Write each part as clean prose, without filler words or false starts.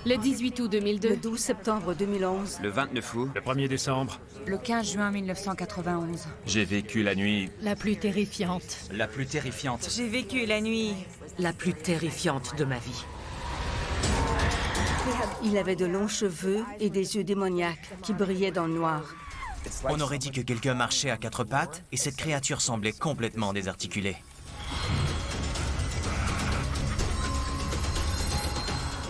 Le 18 août 2002. Le 12 septembre 2011. Le 29 août. Le 1er décembre. Le 15 juin 1991. J'ai vécu la nuit... La plus terrifiante. La plus terrifiante. J'ai vécu la nuit... La plus terrifiante de ma vie. Il avait de longs cheveux et des yeux démoniaques qui brillaient dans le noir. On aurait dit que quelqu'un marchait à quatre pattes et cette créature semblait complètement désarticulée.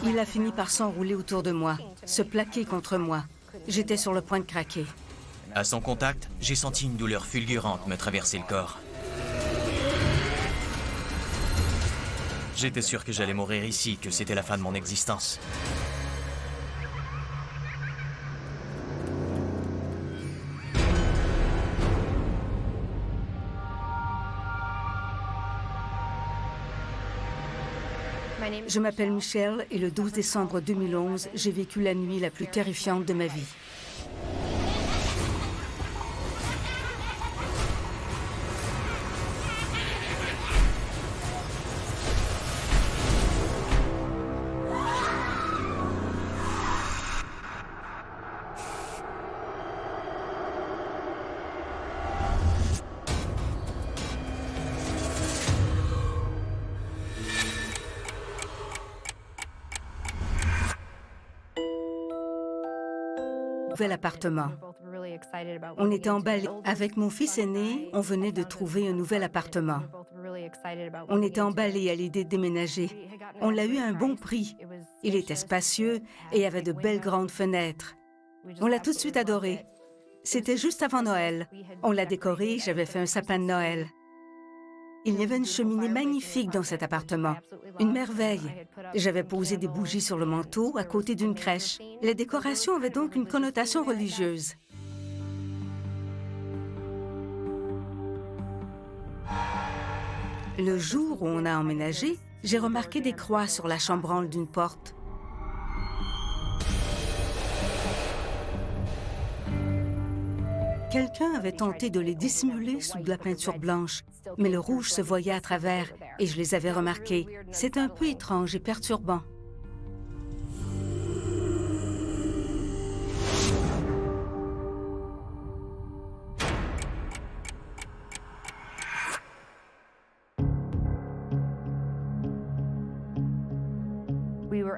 Il a fini par s'enrouler autour de moi, se plaquer contre moi. J'étais sur le point de craquer. À son contact, j'ai senti une douleur fulgurante me traverser le corps. J'étais sûr que j'allais mourir ici, que c'était la fin de mon existence. Je m'appelle Michelle et le 12 décembre 2011, j'ai vécu la nuit la plus terrifiante de ma vie. Nouvel appartement. On était emballés. Avec mon fils aîné, on venait de trouver un nouvel appartement. On était emballés à l'idée de déménager. On l'a eu à un bon prix. Il était spacieux et avait de belles grandes fenêtres. On l'a tout de suite adoré. C'était juste avant Noël. On l'a décoré, j'avais fait un sapin de Noël. Il y avait une cheminée magnifique dans cet appartement. Une merveille. J'avais posé des bougies sur le manteau à côté d'une crèche. Les décorations avaient donc une connotation religieuse. Le jour où on a emménagé, j'ai remarqué des croix sur la chambranle d'une porte. Quelqu'un avait tenté de les dissimuler sous de la peinture blanche, mais le rouge se voyait à travers et je les avais remarqués. C'est un peu étrange et perturbant.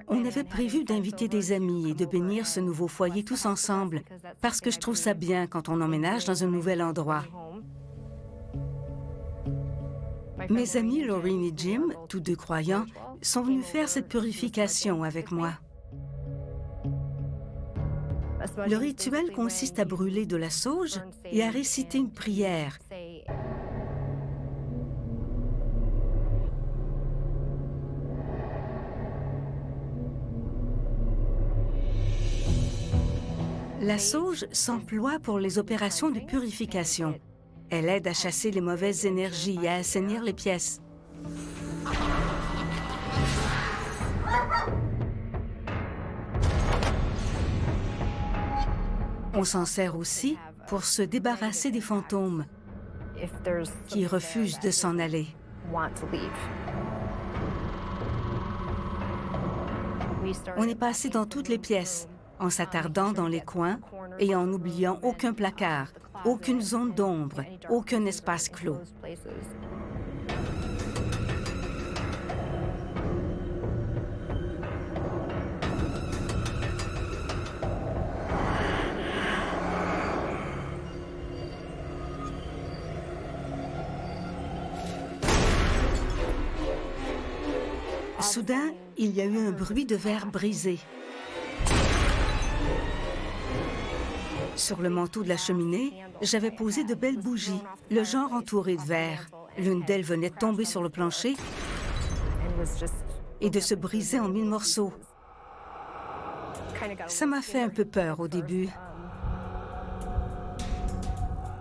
On avait prévu d'inviter des amis et de bénir ce nouveau foyer tous ensemble, parce que je trouve ça bien quand on emménage dans un nouvel endroit. Mes amis Laureen et Jim, tous deux croyants, sont venus faire cette purification avec moi. Le rituel consiste à brûler de la sauge et à réciter une prière. La sauge s'emploie pour les opérations de purification. Elle aide à chasser les mauvaises énergies et à assainir les pièces. On s'en sert aussi pour se débarrasser des fantômes qui refusent de s'en aller. On est passé dans toutes les pièces, en s'attardant dans les coins et en n'oubliant aucun placard, aucune zone d'ombre, aucun espace clos. Soudain, il y a eu un bruit de verre brisé. Sur le manteau de la cheminée, j'avais posé de belles bougies, le genre entouré de verre. L'une d'elles venait de tomber sur le plancher et de se briser en 1000 morceaux. Ça m'a fait un peu peur au début.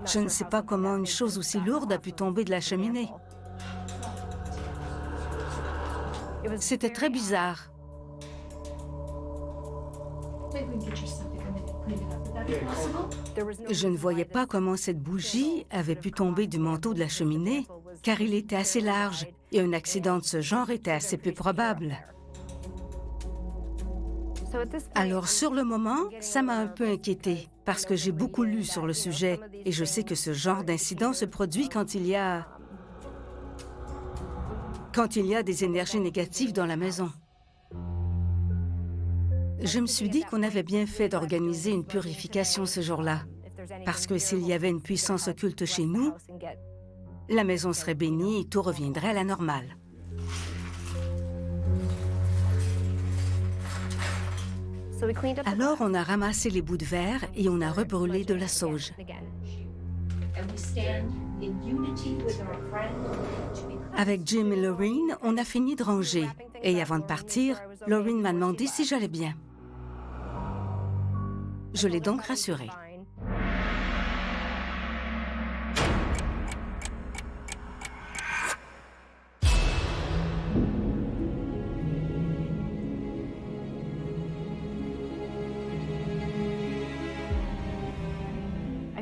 Je ne sais pas comment une chose aussi lourde a pu tomber de la cheminée. C'était très bizarre. Je ne voyais pas comment cette bougie avait pu tomber du manteau de la cheminée, car il était assez large et un accident de ce genre était assez peu probable. Alors, sur le moment, ça m'a un peu inquiétée parce que j'ai beaucoup lu sur le sujet et je sais que ce genre d'incident se produit quand il y a des énergies négatives dans la maison. Je me suis dit qu'on avait bien fait d'organiser une purification ce jour-là, parce que s'il y avait une puissance occulte chez nous, la maison serait bénie et tout reviendrait à la normale. Alors, on a ramassé les bouts de verre et on a rebrûlé de la sauge. Avec Jim et Lorraine, on a fini de ranger. Et avant de partir, Lorraine m'a demandé si j'allais bien. Je l'ai donc rassurée.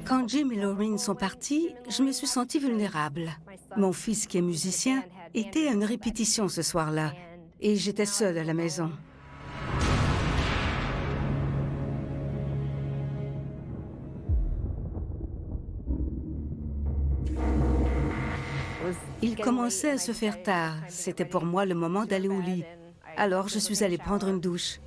Quand Jim et Lorraine sont partis, je me suis sentie vulnérable. Mon fils, qui est musicien, était à une répétition ce soir-là et j'étais seule à la maison. Il commençait à se faire tard. C'était pour moi le moment d'aller au lit. Alors, je suis allée prendre une douche.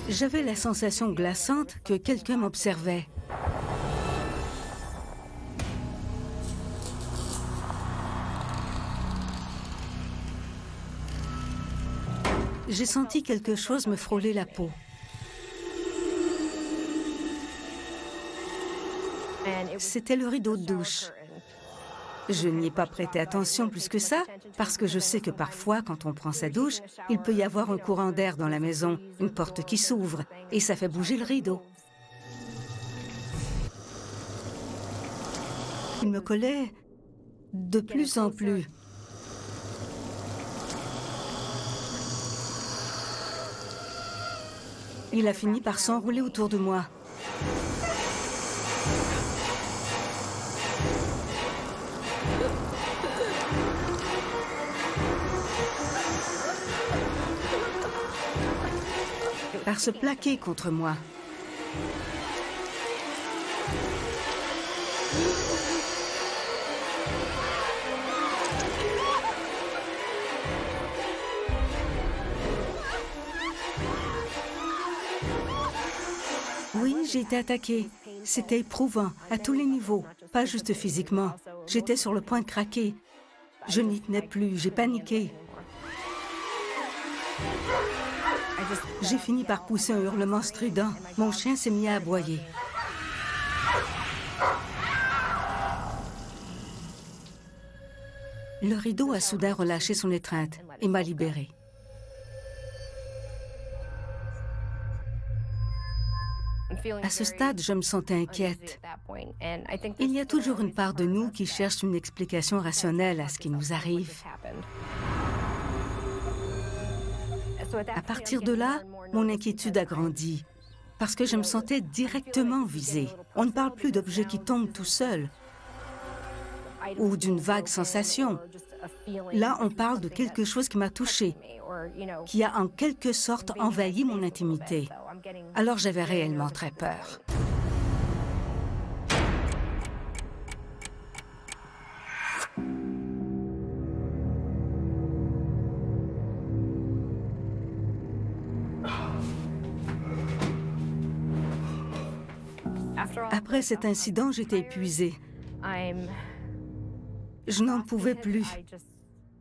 J'avais la sensation glaçante que quelqu'un m'observait. J'ai senti quelque chose me frôler la peau. C'était le rideau de douche. Je n'y ai pas prêté attention plus que ça, parce que je sais que parfois, quand on prend sa douche, il peut y avoir un courant d'air dans la maison, une porte qui s'ouvre, et ça fait bouger le rideau. Il me collait de plus en plus. Il a fini par s'enrouler autour de moi. Par se plaquer contre moi. Oui, j'ai été attaquée. C'était éprouvant, à tous les niveaux, pas juste physiquement. J'étais sur le point de craquer. Je n'y tenais plus, j'ai paniqué. J'ai fini par pousser un hurlement strident. Mon chien s'est mis à aboyer. Le rideau a soudain relâché son étreinte et m'a libérée. À ce stade, je me sentais inquiète. Il y a toujours une part de nous qui cherche une explication rationnelle à ce qui nous arrive. À partir de là, mon inquiétude a grandi, parce que je me sentais directement visée. On ne parle plus d'objets qui tombent tout seuls ou d'une vague sensation. Là, on parle de quelque chose qui m'a touchée, qui a en quelque sorte envahi mon intimité. Alors j'avais réellement très peur. Après cet incident, j'étais épuisée. Je n'en pouvais plus.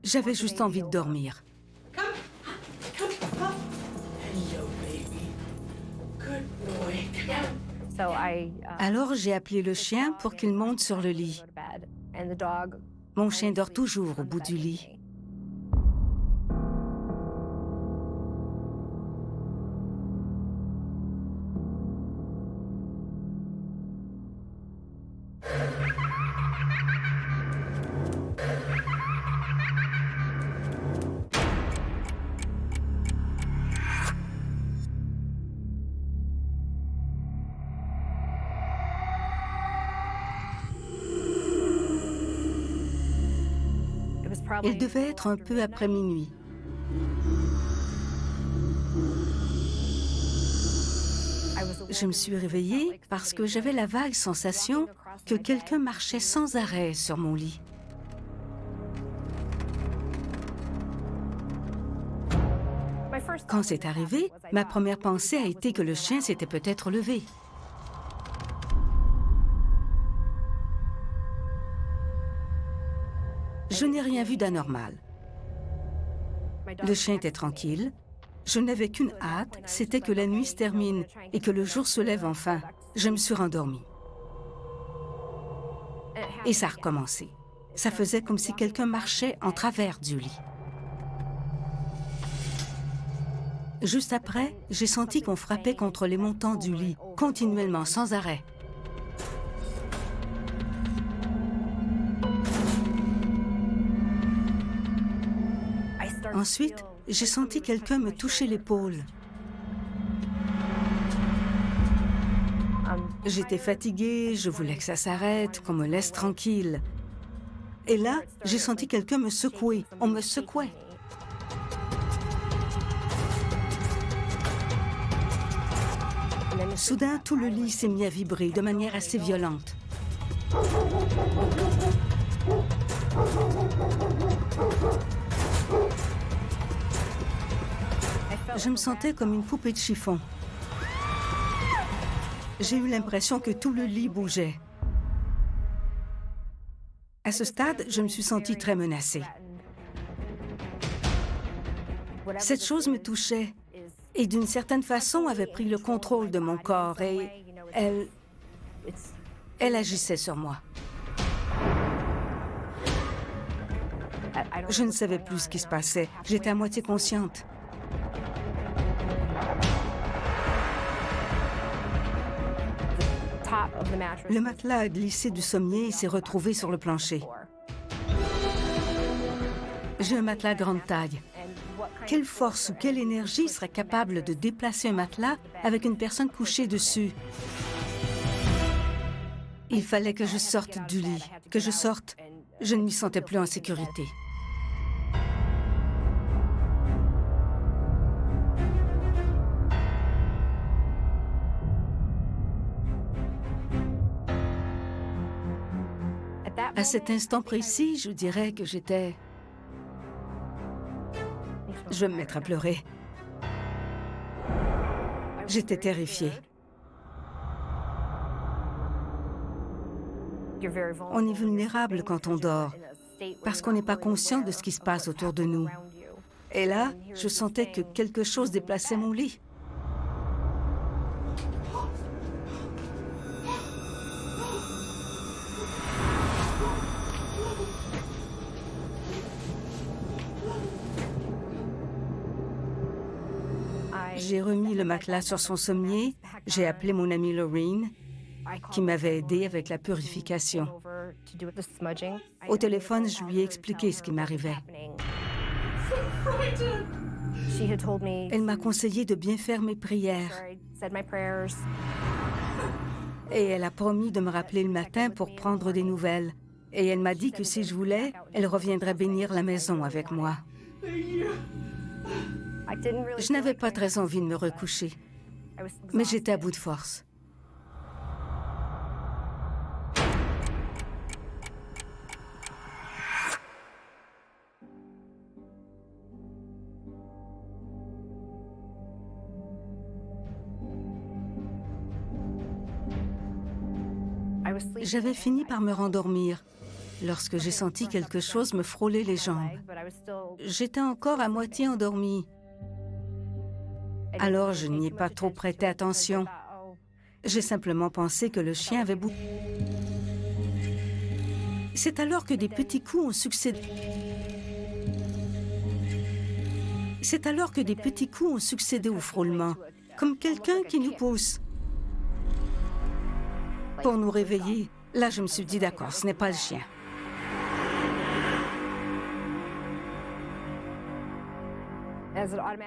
J'avais juste envie de dormir. Alors j'ai appelé le chien pour qu'il monte sur le lit. Mon chien dort toujours au bout du lit. Il devait être un peu après minuit. Je me suis réveillée parce que j'avais la vague sensation que quelqu'un marchait sans arrêt sur mon lit. Quand c'est arrivé, ma première pensée a été que le chien s'était peut-être levé. Je n'ai rien vu d'anormal. Le chien était tranquille. Je n'avais qu'une hâte, c'était que la nuit se termine et que le jour se lève enfin. Je me suis rendormie. Et ça a recommencé. Ça faisait comme si quelqu'un marchait en travers du lit. Juste après, j'ai senti qu'on frappait contre les montants du lit, continuellement, sans arrêt. Ensuite, j'ai senti quelqu'un me toucher l'épaule. J'étais fatiguée, je voulais que ça s'arrête, qu'on me laisse tranquille. Et là, j'ai senti quelqu'un me secouer. On me secouait. Soudain, tout le lit s'est mis à vibrer de manière assez violente. Je me sentais comme une poupée de chiffon. J'ai eu l'impression que tout le lit bougeait. À ce stade, je me suis sentie très menacée. Cette chose me touchait et d'une certaine façon avait pris le contrôle de mon corps et elle agissait sur moi. Je ne savais plus ce qui se passait. J'étais à moitié consciente. Le matelas a glissé du sommier et s'est retrouvé sur le plancher. J'ai un matelas grande taille. Quelle force ou quelle énergie serait capable de déplacer un matelas avec une personne couchée dessus? Il fallait que je sorte du lit, que je sorte. Je ne m'y sentais plus en sécurité. À cet instant précis, je dirais que j'étais... Je vais me mettre à pleurer. J'étais terrifiée. On est vulnérable quand on dort, parce qu'on n'est pas conscient de ce qui se passe autour de nous. Et là, je sentais que quelque chose déplaçait mon lit. J'ai remis le matelas sur son sommier. J'ai appelé mon amie Lorraine, qui m'avait aidée avec la purification. Au téléphone, je lui ai expliqué ce qui m'arrivait. Elle m'a conseillé de bien faire mes prières. Et elle a promis de me rappeler le matin pour prendre des nouvelles. Et elle m'a dit que si je voulais, elle reviendrait bénir la maison avec moi. Je n'avais pas très envie de me recoucher, mais j'étais à bout de force. J'avais fini par me rendormir lorsque j'ai senti quelque chose me frôler les jambes. J'étais encore à moitié endormie. Alors, je n'y ai pas trop prêté attention. J'ai simplement pensé que le chien avait bougé. C'est alors que des petits coups ont succédé. C'est alors que des petits coups ont succédé au frôlement, comme quelqu'un qui nous pousse. Pour nous réveiller, là, je me suis dit, d'accord, ce n'est pas le chien.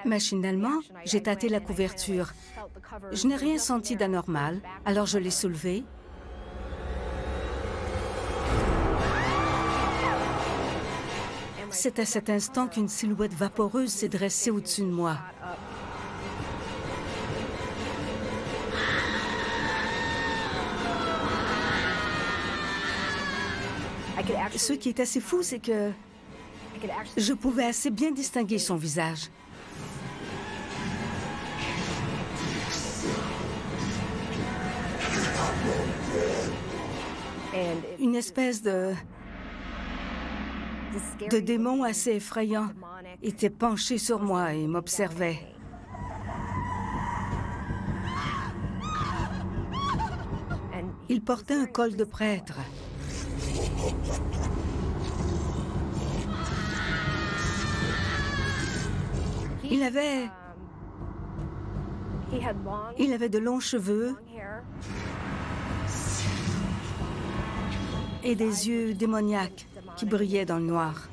Machinalement, j'ai tâté la couverture. Je n'ai rien senti d'anormal, alors je l'ai soulevée. C'est à cet instant qu'une silhouette vaporeuse s'est dressée au-dessus de moi. Ce qui est assez fou, c'est que je pouvais assez bien distinguer son visage. Une espèce de démon assez effrayant était penché sur moi et m'observait. Il portait un col de prêtre. Il avait de longs cheveux et des yeux démoniaques qui brillaient dans le noir.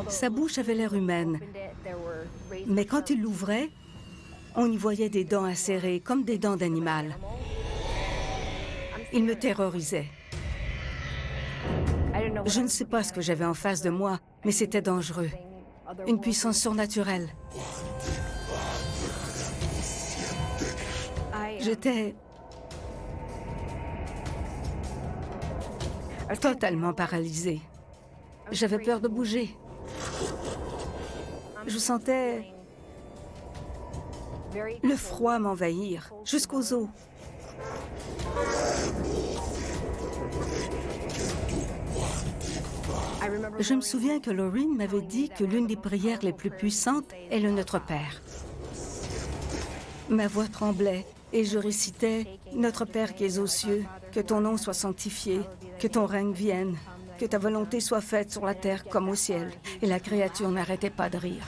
Sa bouche avait l'air humaine, mais quand il l'ouvrait, on y voyait des dents acérées, comme des dents d'animal. Il me terrorisait. Je ne sais pas ce que j'avais en face de moi, mais c'était dangereux. Une puissance surnaturelle. J'étais totalement paralysée. J'avais peur de bouger. Je sentais le froid m'envahir jusqu'aux os. Je me souviens que Laureen m'avait dit que l'une des prières les plus puissantes est le Notre Père. Ma voix tremblait et je récitais « Notre Père qui es aux cieux, que ton nom soit sanctifié, que ton règne vienne, que ta volonté soit faite sur la terre comme au ciel. » Et la créature n'arrêtait pas de rire.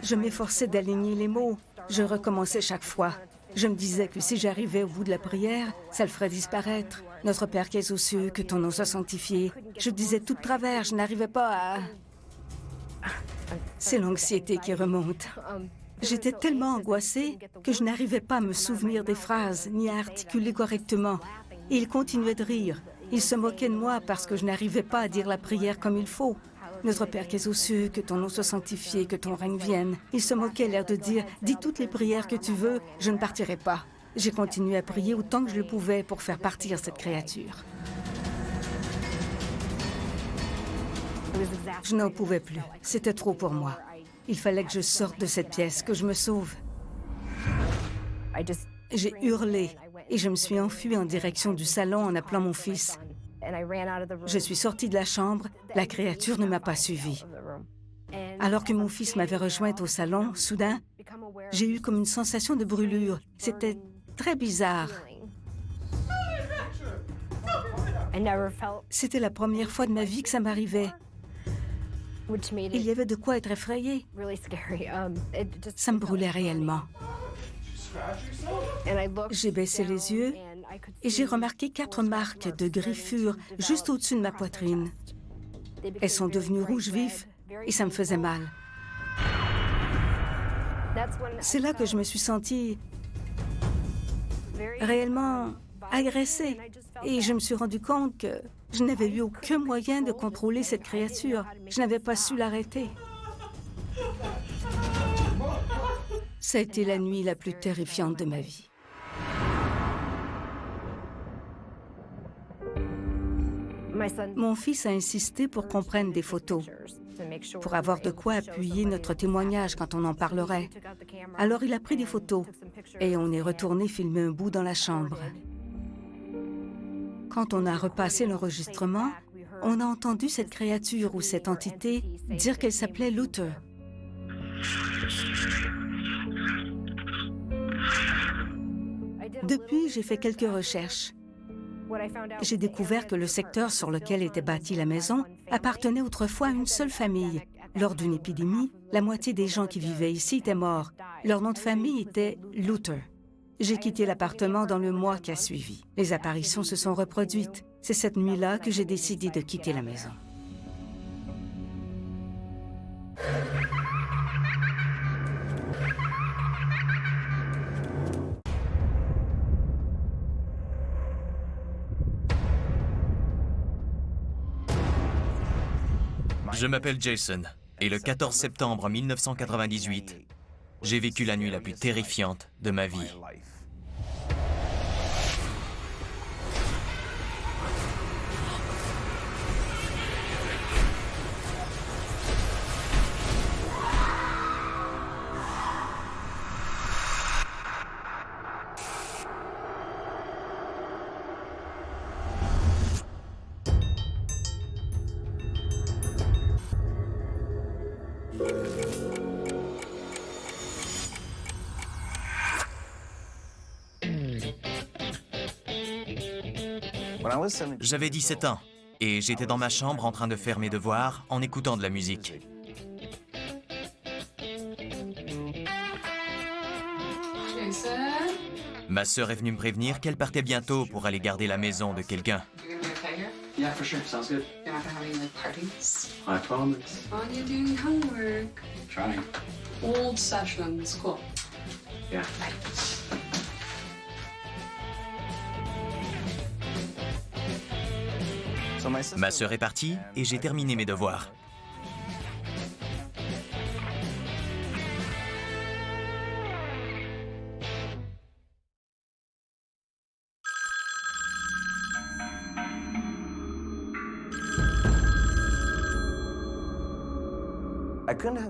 Je m'efforçais d'aligner les mots. Je recommençais chaque fois. Je me disais que si j'arrivais au bout de la prière, ça le ferait disparaître. « Notre Père qui es aux cieux, que ton nom soit sanctifié. » Je disais tout de travers, je n'arrivais pas à... C'est l'anxiété qui remonte. J'étais tellement angoissée que je n'arrivais pas à me souvenir des phrases, ni à articuler correctement. Et il continuait de rire. Il se moquait de moi parce que je n'arrivais pas à dire la prière comme il faut. « Notre Père qui es aux cieux, que ton nom soit sanctifié, que ton règne vienne. » Il se moquait, l'air de dire « Dis toutes les prières que tu veux, je ne partirai pas. » J'ai continué à prier autant que je le pouvais pour faire partir cette créature. Je n'en pouvais plus. C'était trop pour moi. Il fallait que je sorte de cette pièce, que je me sauve. J'ai hurlé et je me suis enfuie en direction du salon en appelant mon fils. Je suis sortie de la chambre, la créature ne m'a pas suivie. Alors que mon fils m'avait rejointe au salon, soudain, j'ai eu comme une sensation de brûlure. C'était très bizarre. C'était la première fois de ma vie que ça m'arrivait. Il y avait de quoi être effrayé. Ça me brûlait réellement. J'ai baissé les yeux et j'ai remarqué 4 marques de griffures juste au-dessus de ma poitrine. Elles sont devenues rouges vifs et ça me faisait mal. C'est là que je me suis sentie réellement agressée et je me suis rendu compte que je n'avais eu aucun moyen de contrôler cette créature. Je n'avais pas su l'arrêter. Ça a été la nuit la plus terrifiante de ma vie. Mon fils a insisté pour qu'on prenne des photos, pour avoir de quoi appuyer notre témoignage quand on en parlerait. Alors il a pris des photos et on est retourné filmer un bout dans la chambre. Quand on a repassé l'enregistrement, on a entendu cette créature ou cette entité dire qu'elle s'appelait Luther. Depuis, j'ai fait quelques recherches. J'ai découvert que le secteur sur lequel était bâtie la maison appartenait autrefois à une seule famille. Lors d'une épidémie, la moitié des gens qui vivaient ici étaient morts. Leur nom de famille était Luther. J'ai quitté l'appartement dans le mois qui a suivi. Les apparitions se sont reproduites. C'est cette nuit-là que j'ai décidé de quitter la maison. Je m'appelle Jason, et le 14 septembre 1998, j'ai vécu la nuit la plus terrifiante de ma vie. J'avais 17 ans et j'étais dans ma chambre en train de faire mes devoirs en écoutant de la musique. Ma sœur est venue me prévenir qu'elle partait bientôt pour aller garder la maison de quelqu'un. Yeah, for sure. Sounds good. You're not gonna have any like parties? I promise. Oh, you're doing homework. Trying. Old sessions. Cool. Yeah. Ma sœur est partie et j'ai terminé mes devoirs.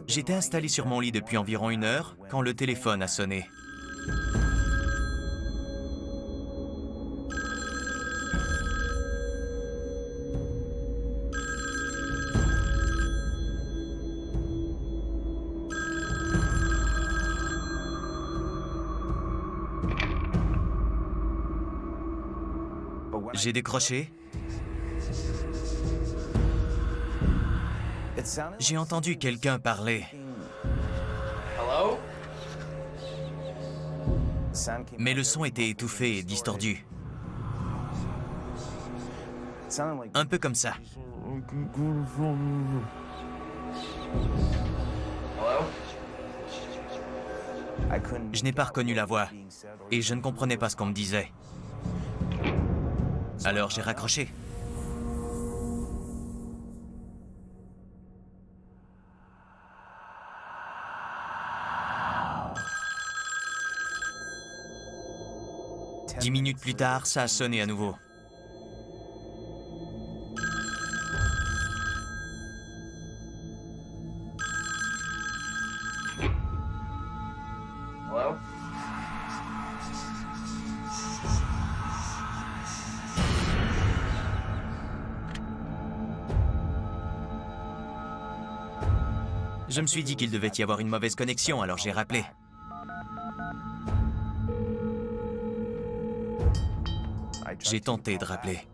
J'étais installé sur mon lit depuis environ 1 heure quand le téléphone a sonné. J'ai décroché. J'ai entendu quelqu'un parler. Mais le son était étouffé et distordu. Un peu comme ça. Je n'ai pas reconnu la voix et je ne comprenais pas ce qu'on me disait. Alors j'ai raccroché. Dix minutes plus tard, ça a sonné à nouveau. Hello? Je me suis dit qu'il devait y avoir une mauvaise connexion, alors j'ai rappelé. J'ai tenté de rappeler.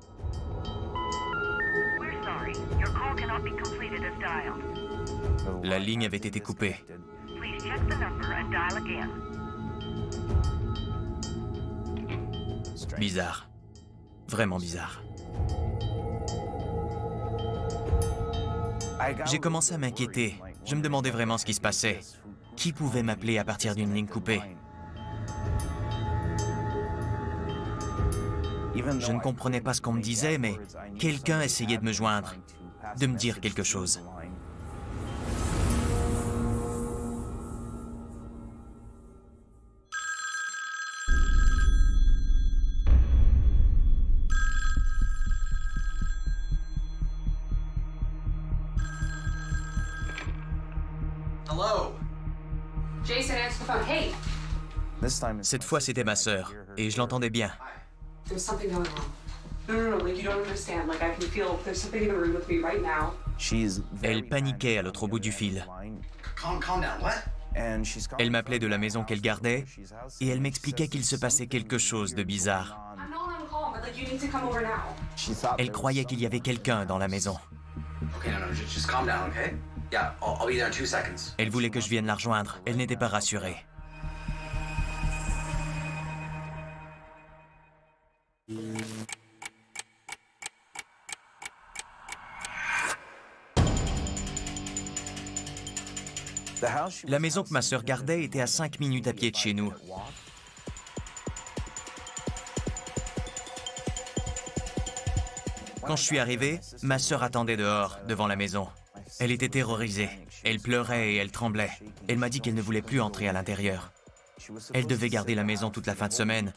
La ligne avait été coupée. Bizarre. Vraiment bizarre. J'ai commencé à m'inquiéter. Je me demandais vraiment ce qui se passait. Qui pouvait m'appeler à partir d'une ligne coupée? Je ne comprenais pas ce qu'on me disait, mais quelqu'un essayait de me joindre, de me dire quelque chose. Hello? Jason, answer the phone. Hey! Cette fois, c'était ma sœur, et je l'entendais bien. There's something going on. No, like, you don't understand. Like, I can feel there's something in the room with me right now. Elle paniquait à l'autre bout du fil. Calm down. What? Elle m'appelait de la maison qu'elle gardait, et elle m'expliquait qu'il se passait quelque chose de bizarre. I'm calm, but like, you need to come over now. Elle croyait qu'il y avait quelqu'un dans la maison. Okay, no, just calm down, okay? Yeah, I'll be there in 2 seconds. Elle voulait que je vienne la rejoindre. Elle n'était pas rassurée. La maison que ma sœur gardait était à 5 minutes à pied de chez nous. Quand je suis arrivé, ma sœur attendait dehors, devant la maison. Elle était terrorisée. Elle pleurait et elle tremblait. Elle m'a dit qu'elle ne voulait plus entrer à l'intérieur. Elle devait garder la maison toute la fin de semaine,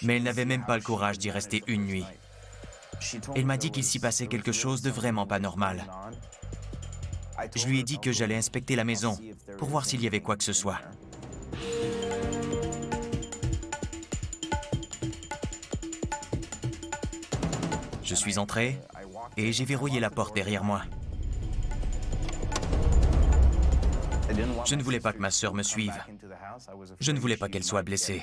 mais elle n'avait même pas le courage d'y rester une nuit. Elle m'a dit qu'il s'y passait quelque chose de vraiment pas normal. Je lui ai dit que j'allais inspecter la maison pour voir s'il y avait quoi que ce soit. Je suis entré et j'ai verrouillé la porte derrière moi. Je ne voulais pas que ma sœur me suive. Je ne voulais pas qu'elle soit blessée.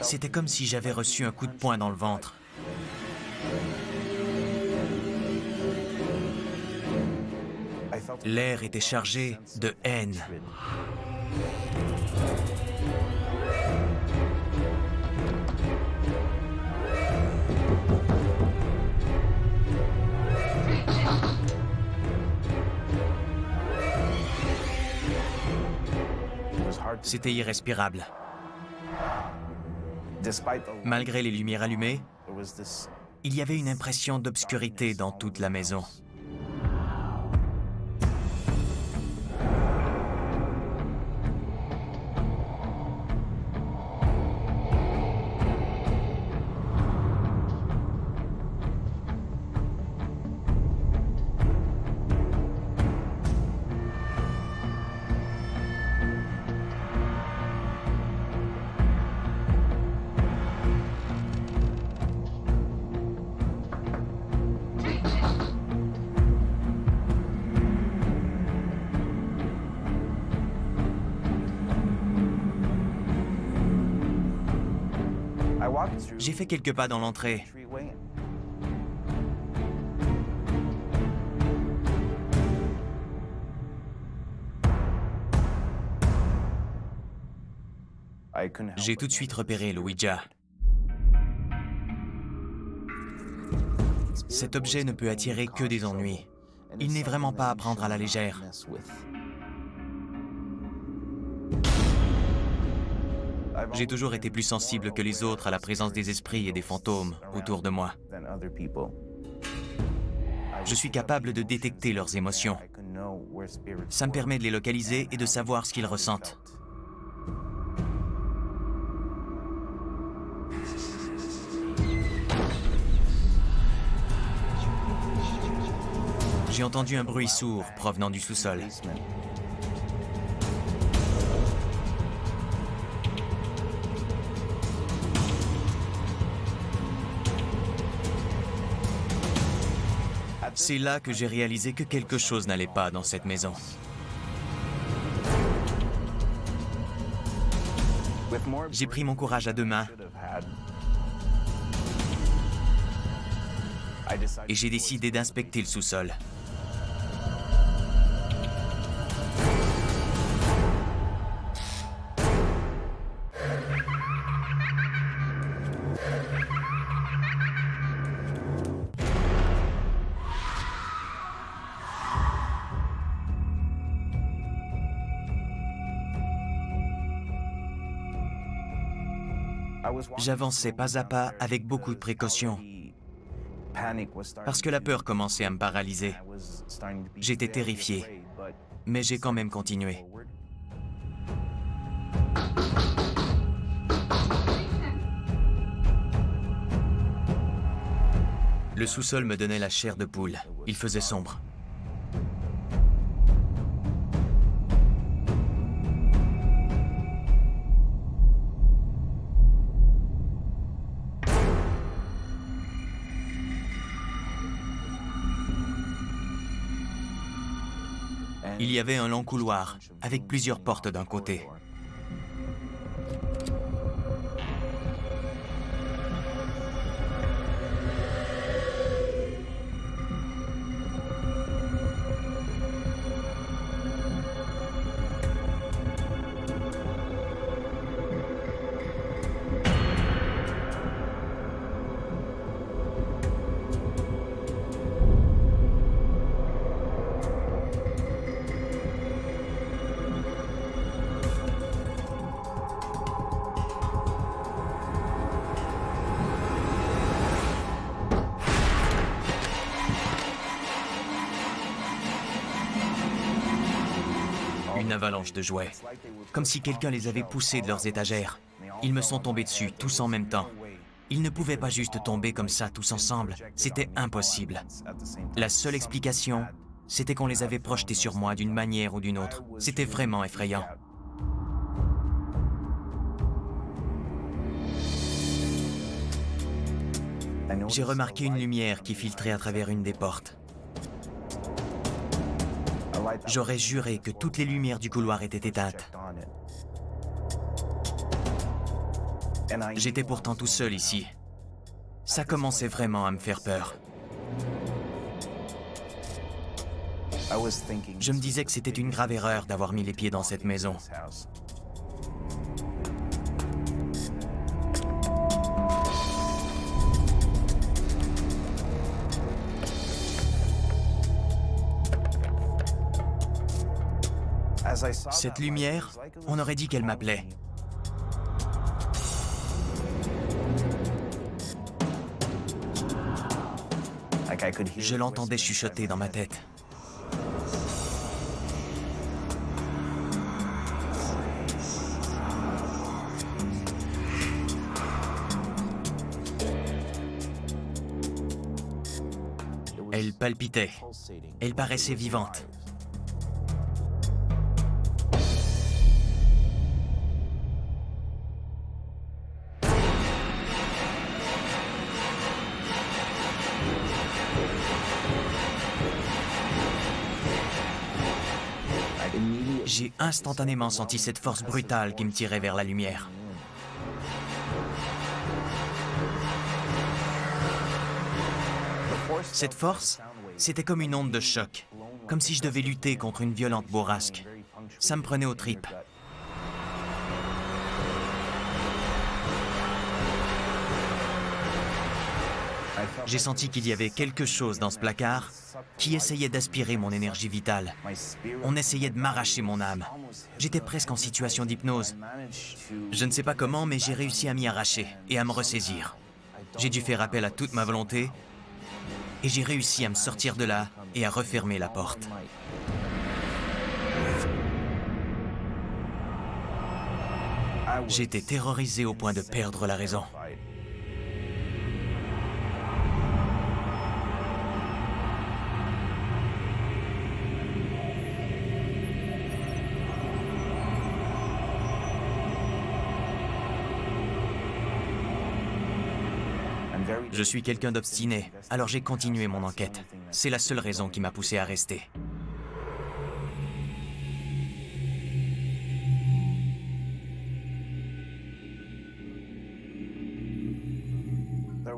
C'était comme si j'avais reçu un coup de poing dans le ventre. L'air était chargé de haine. C'était irrespirable. Malgré les lumières allumées, il y avait une impression d'obscurité dans toute la maison. J'ai fait quelques pas dans l'entrée. J'ai tout de suite repéré le Ouija. Cet objet ne peut attirer que des ennuis. Il n'est vraiment pas à prendre à la légère. J'ai toujours été plus sensible que les autres à la présence des esprits et des fantômes autour de moi. Je suis capable de détecter leurs émotions. Ça me permet de les localiser et de savoir ce qu'ils ressentent. J'ai entendu un bruit sourd provenant du sous-sol. C'est là que j'ai réalisé que quelque chose n'allait pas dans cette maison. J'ai pris mon courage à deux mains et j'ai décidé d'inspecter le sous-sol. J'avançais pas à pas avec beaucoup de précautions, parce que la peur commençait à me paralyser. J'étais terrifié, mais j'ai quand même continué. Le sous-sol me donnait la chair de poule. Il faisait sombre. Il y avait un long couloir, avec plusieurs portes d'un côté. une avalanche de jouets. Comme si quelqu'un les avait poussés de leurs étagères. Ils me sont tombés dessus, tous en même temps. Ils ne pouvaient pas juste tomber comme ça, tous ensemble. C'était impossible. La seule explication, c'était qu'on les avait projetés sur moi d'une manière ou d'une autre. C'était vraiment effrayant. J'ai remarqué une lumière qui filtrait à travers une des portes. J'aurais juré que toutes les lumières du couloir étaient éteintes. J'étais pourtant tout seul ici. Ça commençait vraiment à me faire peur. Je me disais que c'était une grave erreur d'avoir mis les pieds dans cette maison. Cette lumière, on aurait dit qu'elle m'appelait. Je l'entendais chuchoter dans ma tête. Elle palpitait. Elle paraissait vivante. J'ai instantanément senti cette force brutale qui me tirait vers la lumière. Cette force, c'était comme une onde de choc, comme si je devais lutter contre une violente bourrasque. Ça me prenait aux tripes. J'ai senti qu'il y avait quelque chose dans ce placard qui essayait d'aspirer mon énergie vitale. On essayait de m'arracher mon âme. J'étais presque en situation d'hypnose. Je ne sais pas comment, mais j'ai réussi à m'y arracher et à me ressaisir. J'ai dû faire appel à toute ma volonté et j'ai réussi à me sortir de là et à refermer la porte. J'étais terrorisé au point de perdre la raison. Je suis quelqu'un d'obstiné, alors j'ai continué mon enquête. C'est la seule raison qui m'a poussé à rester.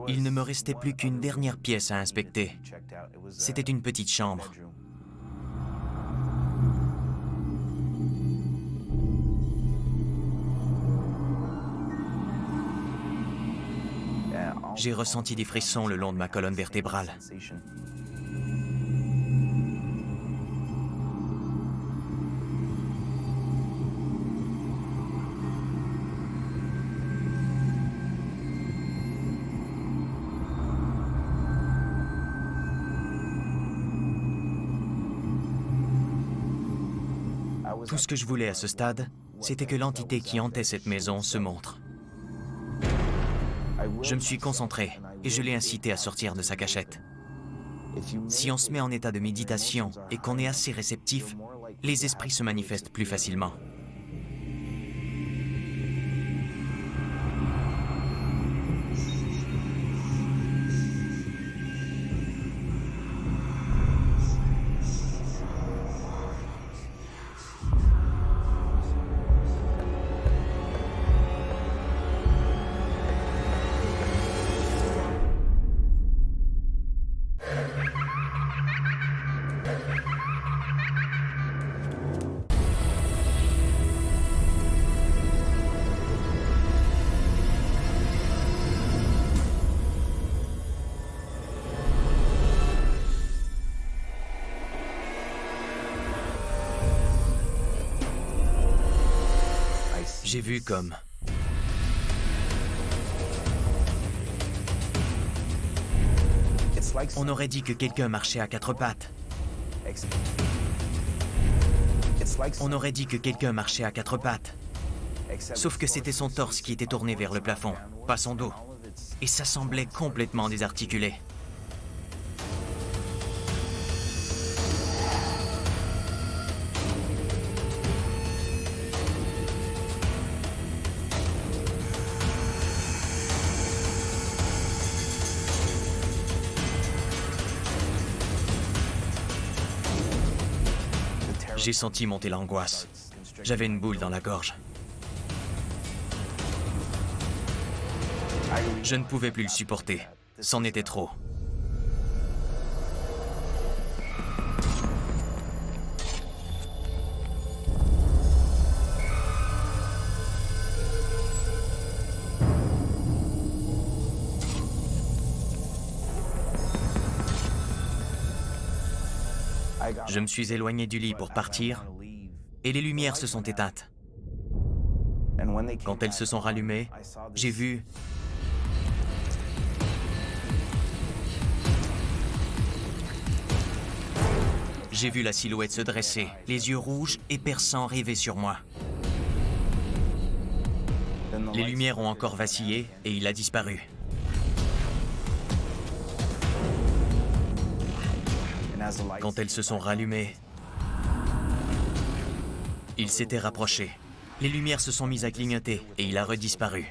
Il ne me restait plus qu'une dernière pièce à inspecter. C'était une petite chambre. J'ai ressenti des frissons le long de ma colonne vertébrale. Tout ce que je voulais à ce stade, c'était que l'entité qui hantait cette maison se montre. Je me suis concentré et je l'ai incité à sortir de sa cachette. Si on se met en état de méditation et qu'on est assez réceptif, les esprits se manifestent plus facilement. J'ai vu comme... On aurait dit que quelqu'un marchait à quatre pattes. On aurait dit que quelqu'un marchait à quatre pattes. Sauf que c'était son torse qui était tourné vers le plafond, pas son dos. Et ça semblait complètement désarticulé. J'ai senti monter l'angoisse. J'avais une boule dans la gorge. Je ne pouvais plus le supporter. C'en était trop. Je me suis éloigné du lit pour partir et les lumières se sont éteintes. Quand elles se sont rallumées, j'ai vu la silhouette se dresser, les yeux rouges et perçants rivés sur moi. Les lumières ont encore vacillé et il a disparu. Quand elles se sont rallumées, il s'était rapproché. Les lumières se sont mises à clignoter et il a redisparu.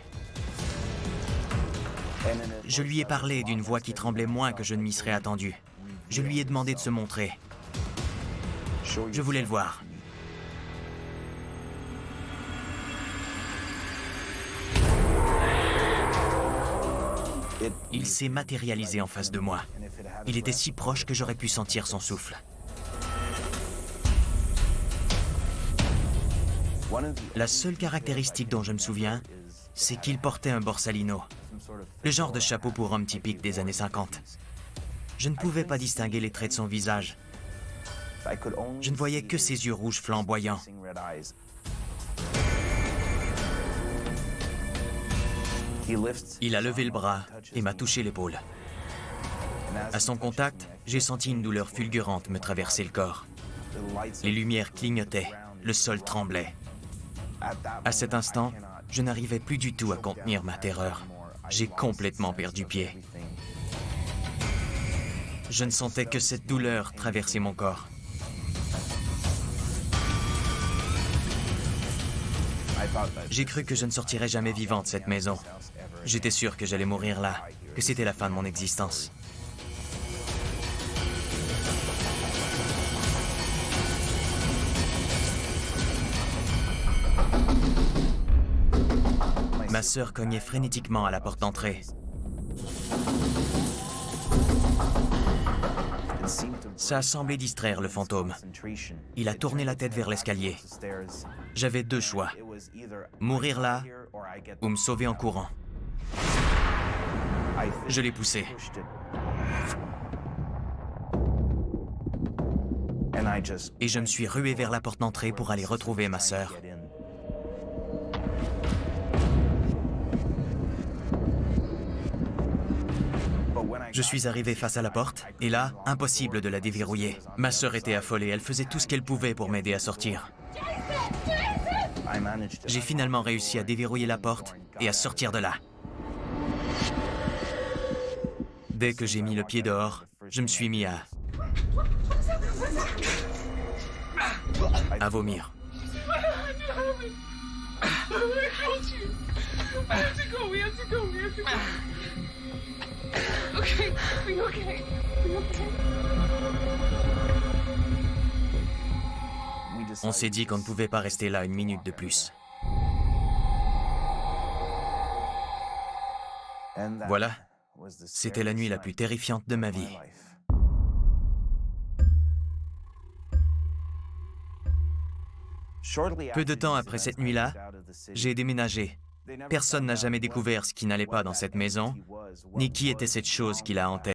Je lui ai parlé d'une voix qui tremblait moins que je ne m'y serais attendu. Je lui ai demandé de se montrer. Je voulais le voir. Il s'est matérialisé en face de moi. Il était si proche que j'aurais pu sentir son souffle. La seule caractéristique dont je me souviens, c'est qu'il portait un borsalino, le genre de chapeau pour homme typique des années 50. Je ne pouvais pas distinguer les traits de son visage. Je ne voyais que ses yeux rouges flamboyants. Il a levé le bras et m'a touché l'épaule. À son contact, j'ai senti une douleur fulgurante me traverser le corps. Les lumières clignotaient, le sol tremblait. À cet instant, je n'arrivais plus du tout à contenir ma terreur. J'ai complètement perdu pied. Je ne sentais que cette douleur traverser mon corps. J'ai cru que je ne sortirais jamais vivant de cette maison. J'étais sûr que j'allais mourir là, que c'était la fin de mon existence. Ma sœur cognait frénétiquement à la porte d'entrée. Ça a semblé distraire le fantôme. Il a tourné la tête vers l'escalier. J'avais deux choix. Mourir là ou me sauver en courant. Je l'ai poussé. Et je me suis rué vers la porte d'entrée pour aller retrouver ma sœur. Je suis arrivé face à la porte, et là, impossible de la déverrouiller. Ma sœur était affolée, elle faisait tout ce qu'elle pouvait pour m'aider à sortir. J'ai finalement réussi à déverrouiller la porte et à sortir de là. Dès que j'ai mis le pied dehors, je me suis mis à vomir. On s'est dit qu'on ne pouvait pas rester là une minute de plus. Voilà, c'était la nuit la plus terrifiante de ma vie. Peu de temps après cette nuit-là, j'ai déménagé. Personne n'a jamais découvert ce qui n'allait pas dans cette maison, ni qui était cette chose qui la hantait.